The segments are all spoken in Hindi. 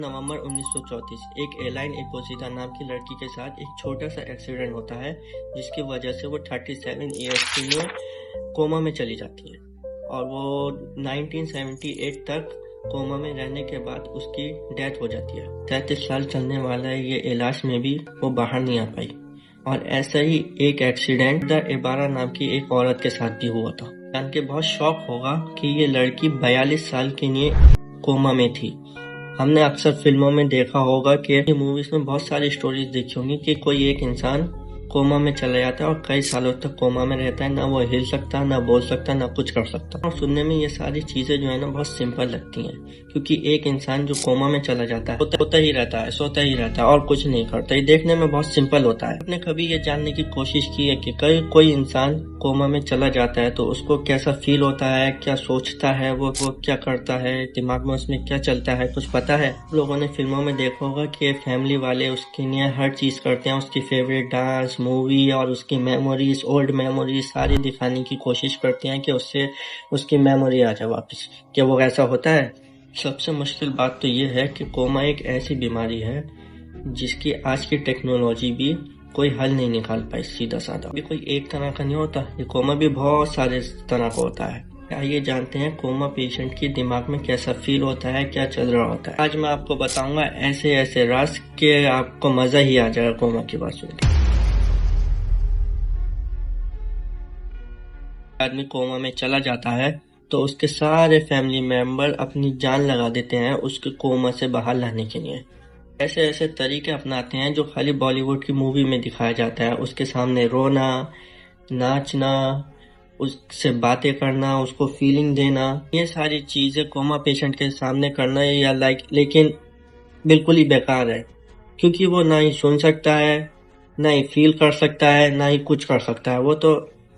नवंबर 1934 एक एलाइन एपोसिता नाम की लड़की के साथ एक छोटा सा एक्सीडेंट होता है जिसकी वजह से वो 37 ईयर्स के लिए कोमा में चली जाती है और वो 1978 तक कोमा में रहने के बाद उसकी डेथ हो जाती है। 33 साल चलने वाला है ये इलाज में भी वो बाहर नहीं आ पाई। और ऐसा ही एक एक्सीडेंट द इबारा नाम की एक औरत के साथ भी हुआ था। जान के बहुत शौक होगा कि ये लड़की 42 साल के लिए कोमा में थी। हमने अक्सर फिल्मों में देखा होगा कि मूवीज में बहुत सारी स्टोरीज देखी होंगी कि कोई एक इंसान कोमा में चला जाता है और कई सालों तक कोमा में रहता है, ना वो हिल सकता, ना बोल सकता, ना कुछ कर सकता। और सुनने में ये सारी चीजें जो है ना बहुत सिंपल लगती हैं, क्योंकि एक इंसान जो कोमा में चला जाता है होता ही रहता है, सोता ही रहता है और कुछ नहीं करता। ये देखने में बहुत सिंपल होता है। आपने कभी ये जानने की कोशिश की है कि कोई इंसान कोमा में चला जाता है तो उसको कैसा फील होता है, क्या सोचता है, वो क्या करता है, दिमाग में उसमें क्या चलता है, कुछ पता है? लोगों ने फिल्मों में देखा होगा कि फैमिली वाले उसके लिए हर चीज करते हैं, उसकी फेवरेट डांस, मूवी और उसकी मेमोरीज, ओल्ड मेमोरीज सारी दिखाने की कोशिश करते हैं कि उससे उसकी मेमोरी आ जाए वापस। क्या वो ऐसा होता है? सबसे मुश्किल बात तो ये है कि कोमा एक ऐसी बीमारी है जिसकी आज की टेक्नोलॉजी भी कोई हल नहीं निकाल पाई सीधा साधा। भी कोई एक तरह का नहीं होता, ये कोमा भी बहुत सारे तरह का होता है। आइए जानते हैं कोमा पेशेंट के दिमाग में कैसा फील होता है, क्या चल रहा होता है। आज मैं आपको बताऊंगा ऐसे ऐसे राज के आपको मजा ही आ जाएगा कोमा की बात सुन के। आदमी कोमा में चला जाता है तो उसके सारे फैमिली मेंबर अपनी जान लगा देते हैं उसके कोमा से बाहर लाने के लिए। ऐसे ऐसे तरीके अपनाते हैं जो खाली बॉलीवुड की मूवी में दिखाया जाता है। उसके सामने रोना, नाचना, उससे बातें करना, उसको फीलिंग देना, ये सारी चीजें कोमा पेशेंट के सामने करना या लेकिन बिल्कुल ही बेकार है, क्योंकि वो ना ही सुन सकता है, ना ही फील कर सकता है, ना ही कुछ कर सकता है। वो तो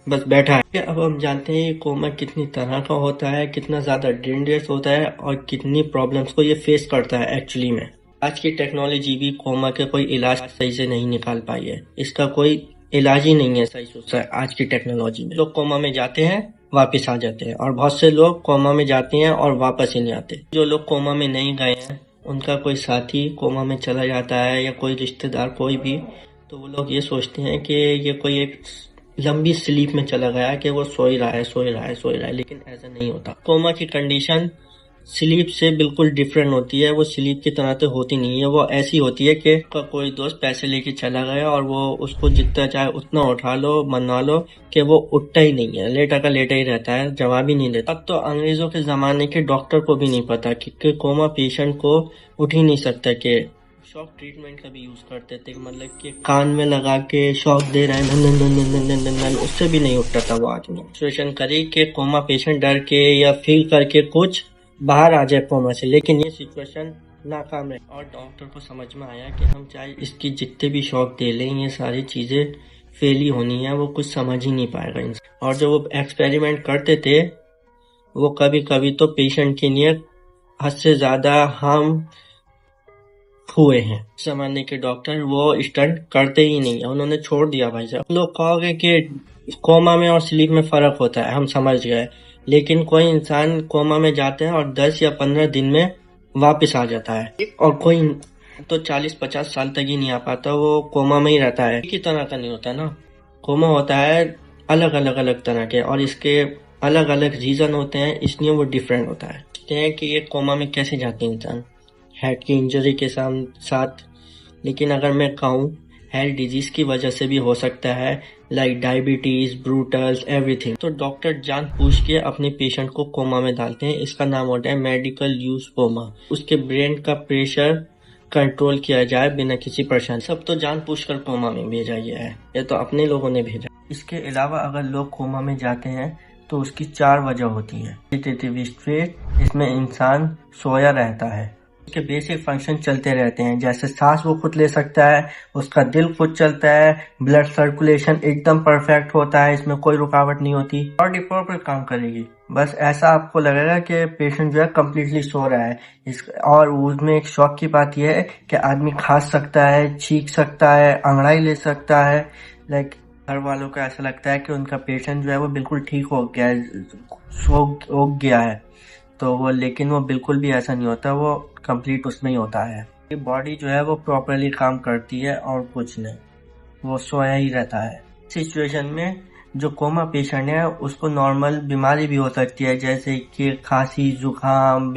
बस बैठा है। अब हम जानते हैं कोमा कितनी तरह का होता है, कितना ज्यादा डेंजरस होता है और कितनी प्रॉब्लम्स को ये फेस करता है एक्चुअली में। आज की टेक्नोलॉजी भी कोमा के कोई इलाज सही से नहीं निकाल पाई है। इसका कोई इलाज ही नहीं है सही सोचा है। आज की टेक्नोलॉजी में लोग कोमा में जाते हैं, वापस आ जाते हैं, और बहुत से लोग कोमा में जाते हैं और वापस ही नहीं आते। जो लोग कोमा में नहीं गए हैं उनका कोई साथी कोमा में चला जाता है या कोई रिश्तेदार कोई भी, तो वो लोग ये सोचते हैं कि ये कोई एक लंबी स्लीप में चला गया, कि वो सो ही रहा है, लेकिन ऐसा नहीं होता। कोमा की कंडीशन स्लीप से बिल्कुल डिफरेंट होती है। वो स्लीप की तरह तो होती नहीं है। वो ऐसी होती है कि कोई दोस्त पैसे लेके चला गया और वो उसको जितना चाहे उतना उठा लो, मना लो, कि वो उठता ही नहीं है, लेटा का लेटा ही रहता है, जवाब ही नहीं देता। अब तो अंग्रेजों के जमाने के डॉक्टर को भी नहीं पता कि कोमा पेशेंट को उठ ही नहीं सकता, कि शॉक ट्रीटमेंट का भी यूज करते थे, मतलब कि कान में लगा के शॉक दे रहे हैं, नन नन नन नन नन नन, उससे भी नहीं उठता था वो आदमी। सिचुएशन करी कि कोमा पेशेंट डर के या फील करके कुछ बाहर आ जाए कोमा से, लेकिन ये सिचुएशन नाकाम है और डॉक्टर को समझ में आया कि हम चाहे इसकी जितने भी शॉक दे लें, ये सारी चीजें फेल ही होनी है, वो कुछ समझ ही नहीं पाएगा इंसान। और जो वो एक्सपेरिमेंट करते थे वो कभी कभी तो पेशेंट के लिए हद से ज्यादा हार्म हुए हैं। जमाने के डॉक्टर वो स्टंट करते ही नहीं है, उन्होंने छोड़ दिया। भाई साहब, लोग कहोगे कि कोमा में और स्लीप में फर्क होता है, हम समझ गए, लेकिन कोई इंसान कोमा में जाता है और 10 या 15 दिन में वापस आ जाता है, और कोई तो 40-50 साल तक ही नहीं आ पाता, वो कोमा में ही रहता है। एक ही तरह का नहीं होता ना, कोमा होता है अलग अलग तरह के, और इसके अलग अलग रीजन होते हैं, इसलिए वो डिफरेंट होता है। कहते हैं कि ये कोमा में कैसे जाते हैं इंसान, हेड की इंजरी के साथ, लेकिन अगर मैं कहूँ हेल्थ डिजीज की वजह से भी हो सकता है, लाइक डायबिटीज, ब्रूटल्स, एवरीथिंग। तो डॉक्टर जान पूछ के अपने पेशेंट को कोमा में डालते हैं। इसका नाम होता है मेडिकल यूज कोमा। उसके ब्रेन का प्रेशर कंट्रोल किया जाए बिना किसी परेशानी। सब तो जान पूछ कर कोमा में भेजा गया है, ये तो अपने लोगों ने भेजा। इसके अलावा अगर लोग कोमा में जाते हैं तो उसकी 4 वजह होती है। इसमें इंसान सोया रहता है, उसके बेसिक फंक्शन चलते रहते हैं, जैसे सांस वो खुद ले सकता है, उसका दिल खुद चलता है, ब्लड सर्कुलेशन एकदम परफेक्ट होता है, इसमें कोई रुकावट नहीं होती, बॉडी प्रॉपर काम करेगी। बस ऐसा आपको लगेगा कि पेशेंट जो है कम्प्लीटली सो रहा है। और उसमें एक शौक की बात यह है कि आदमी खा सकता है, छींक सकता है, अंगड़ाई ले सकता है। लाइक घर वालों को ऐसा लगता है कि उनका पेशेंट जो है वो बिल्कुल ठीक हो गया है, सो गया है। तो वो, लेकिन वो बिल्कुल भी ऐसा नहीं होता, वो कंप्लीट उसमें ही होता है। ये बॉडी जो है वो प्रॉपरली काम करती है और कुछ नहीं, वो सोया ही रहता है। सिचुएशन में जो कोमा पेशेंट है उसको नॉर्मल बीमारी भी हो सकती है, जैसे कि खांसी, जुकाम,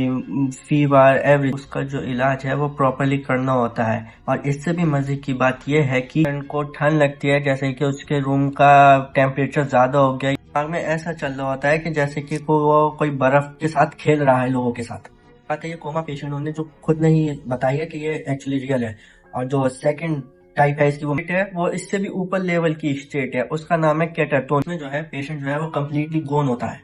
फीवर, एवरी। उसका जो इलाज है वो प्रॉपरली करना होता है। और इससे भी मजे की बात यह है कि उनको ठंड लगती है, जैसे कि उसके रूम का टेम्परेचर ज्यादा हो गया, दिमाग में ऐसा चल रहा होता है कि जैसे कि वो कोई बर्फ के साथ खेल रहा है लोगों के साथ। बात है ये कोमा पेशेंट होने जो खुद नहीं बताई है कि ये एक्चुअली रियल है। और जो सेकंड टाइप है इसकी, वो है वो इससे भी ऊपर लेवल की स्टेट है, उसका नाम है कैटाटोन। इसमें जो है पेशेंट जो है वो कम्प्लीटली गोन होता है।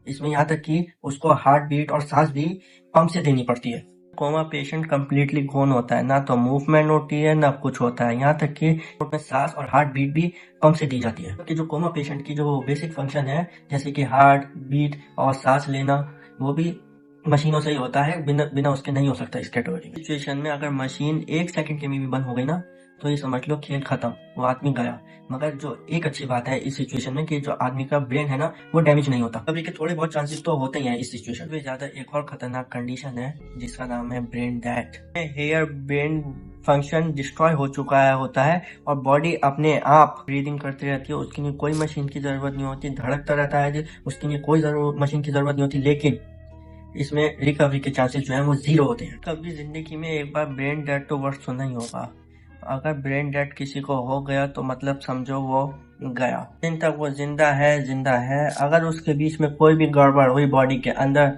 इसमें यहाँ तक कि उसको हार्ट बीट और सांस भी पंप से देनी पड़ती है। कोमा पेशेंट कम्प्लीटली गोन होता है, ना तो मूवमेंट होती है ना कुछ होता है, यहाँ तक कि उसमें सांस और हार्ट बीट भी पंप से दी जाती है। कि जो कोमा पेशेंट की जो बेसिक फंक्शन है, जैसे कि हार्ट बीट और सांस लेना, वो भी मशीनों से ही होता है, बिना उसके नहीं हो सकता इस कैटेगरी में। सिचुएशन में अगर मशीन 1 सेकंड के में भी बंद हो गई ना, तो ये समझ लो खेल खत्म, वो आदमी गया। मगर जो एक अच्छी बात है इस सिचुएशन में कि जो आदमी का ब्रेन है ना वो डैमेज नहीं होता। कभी के थोड़े बहुत चांसेस तो होते ही हैं इस सिचुएशन में। ज्यादा एक और खतरनाक कंडीशन है जिसका नाम है brain death. Here brain function destroy हो चुका होता है और बॉडी अपने आप ब्रीदिंग करती रहती है, उसके लिए कोई मशीन की जरूरत नहीं होती, धड़कता रहता है, उसके लिए कोई मशीन की जरूरत नहीं होती। लेकिन इसमें रिकवरी के चांसेस जो है वो 0 होते हैं। कभी जिंदगी में एक बार ब्रेन डेड तो वर्ड सुना ही होगा। अगर ब्रेन डेड किसी को हो गया तो मतलब समझो वो गया, दिन तक वो जिंदा है। अगर उसके बीच में कोई भी गड़बड़ हुई बॉडी के अंदर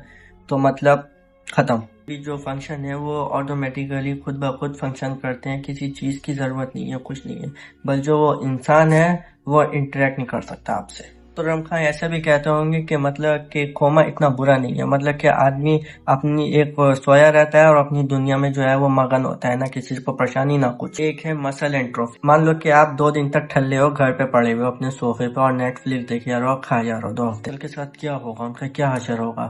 तो मतलब खत्म। जो फंक्शन है वो ऑटोमेटिकली खुद ब खुद फंक्शन करते हैं, किसी चीज की जरूरत नहीं है, कुछ नहीं है। बस जो वो इंसान है वो इंटरेक्ट नहीं कर सकता आपसे। तो रमखा ऐसा भी कहते होंगे कि मतलब कि कोमा इतना बुरा नहीं है, मतलब कि आदमी अपनी एक सोया रहता है और अपनी दुनिया में जो है वो मगन होता है, ना किसी को परेशानी ना कुछ। एक है मसल एंट्रोफी। मान लो कि आप 2 दिन तक ठल्ले हो, घर पे पड़े हुए अपने सोफे पे और नेटफ्लिक्स देखे जा रहे हो, खाए जा रहे हो 2 हफ्ते के साथ, क्या होगा, उनका क्या असर होगा?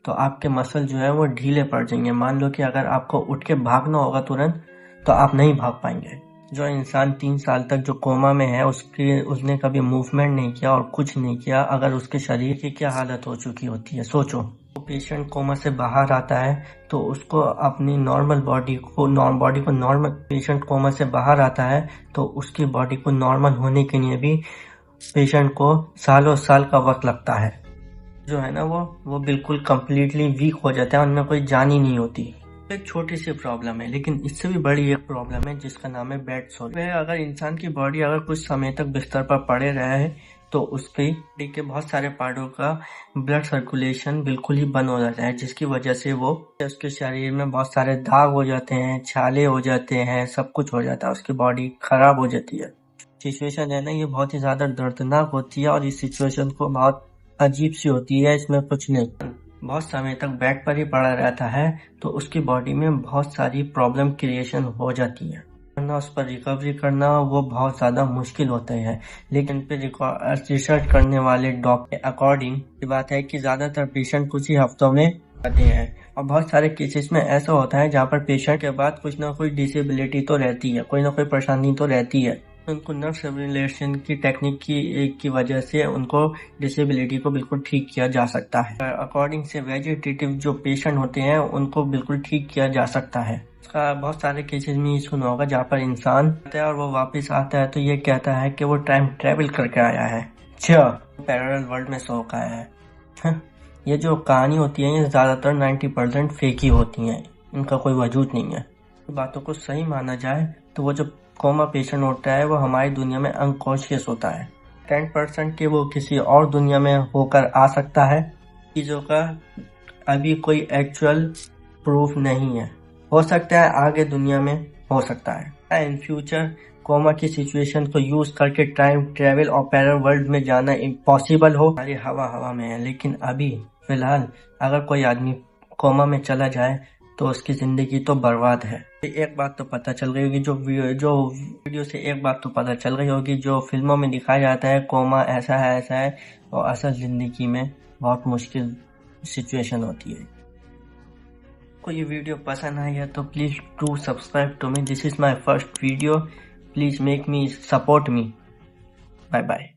तो आपके मसल जो है वो ढीले पड़ जाएंगे। मान लो कि अगर आपको उठ के भागना होगा तुरंत, तो आप नहीं भाग पाएंगे। जो इंसान 3 साल तक जो कोमा में है उसने कभी मूवमेंट नहीं किया और कुछ नहीं किया, अगर उसके शरीर की क्या हालत हो चुकी होती है सोचो। तो पेशेंट कोमा से बाहर आता है तो उसको अपनी बॉडी को नॉर्मल पेशेंट कोमा से बाहर आता है तो उसकी बॉडी को नॉर्मल होने के लिए भी पेशेंट को सालों साल का वक्त लगता है। जो है ना वो बिल्कुल कम्प्लीटली वीक हो जाता है, उनमें कोई जान ही नहीं होती। एक छोटी सी प्रॉब्लम है, लेकिन इससे भी बड़ी एक प्रॉब्लम है जिसका नाम है बेड सोर। वह अगर इंसान की बॉडी अगर कुछ समय तक बिस्तर पर पड़े रहे तो उसकी बॉडी के बहुत सारे पार्टों का ब्लड सर्कुलेशन बिल्कुल ही बंद हो जाता है, जिसकी वजह से वो उसके शरीर में बहुत सारे दाग हो जाते हैं, छाले हो जाते हैं, सब कुछ हो जाता है, उसकी बॉडी खराब हो जाती है। सिचुएशन है ना ये बहुत ही ज्यादा दर्दनाक होती है और इस सिचुएशन को बहुत अजीब सी होती है। इसमें कुछ नहीं, बहुत समय तक बेड पर ही पड़ा रहता है तो उसकी बॉडी में बहुत सारी प्रॉब्लम क्रिएशन हो जाती है, वरना उस पर रिकवरी करना वो बहुत ज़्यादा मुश्किल होता है। लेकिन पे रिसर्च करने वाले डॉक्टर अकॉर्डिंग की बात है कि ज़्यादातर पेशेंट कुछ ही हफ्तों में आते हैं और बहुत सारे केसेस में ऐसा होता है जहाँ पर पेशेंट के बाद कुछ ना कुछ डिसेबिलिटी तो रहती है, कोई ना कोई परेशानी तो रहती है। उनको नर्व स्टिमुलेशन की टेक्निक की वजह से उनको डिसेबिलिटी को बिल्कुल ठीक किया जा सकता है। अकॉर्डिंग से वेजिटेटिव जो पेशेंट होते हैं उनको बिल्कुल ठीक किया जा सकता है। इसका बहुत सारे केसेस में सुना होगा जहाँ पर इंसान आता है और वो वापस आता है तो ये कहता है कि वो टाइम ट्रेवल करके आया है, पैरेलल वर्ल्ड में सो का है। ये जो कहानी होती है ये ज्यादातर 90% फेक ही होती है, इनका कोई वजूद नहीं है। बातों को सही माना जाए तो वो जो कोमा पेशेंट होता है वो हमारी दुनिया में अनकॉन्शियस होता है। 10% के वो किसी और दुनिया में होकर आ सकता है, चीजों का अभी कोई एक्चुअल प्रूफ नहीं है। हो सकता है आगे दुनिया में हो सकता है इन फ्यूचर कोमा की सिचुएशन को यूज करके टाइम ट्रेवल और पैरेलल वर्ल्ड में जाना इम्पॉसिबल हो। सारी हवा में है, लेकिन अभी फिलहाल अगर कोई आदमी कोमा में चला जाए तो उसकी जिंदगी तो बर्बाद है। एक बात तो पता चल गई होगी जो वीडियो से एक बात तो पता चल गई होगी, जो फिल्मों में दिखाया जाता है कोमा ऐसा है और असल जिंदगी में बहुत मुश्किल सिचुएशन होती है। को ये वीडियो पसंद आई है तो please do subscribe to me, this is my first video, please make me support me. Bye bye.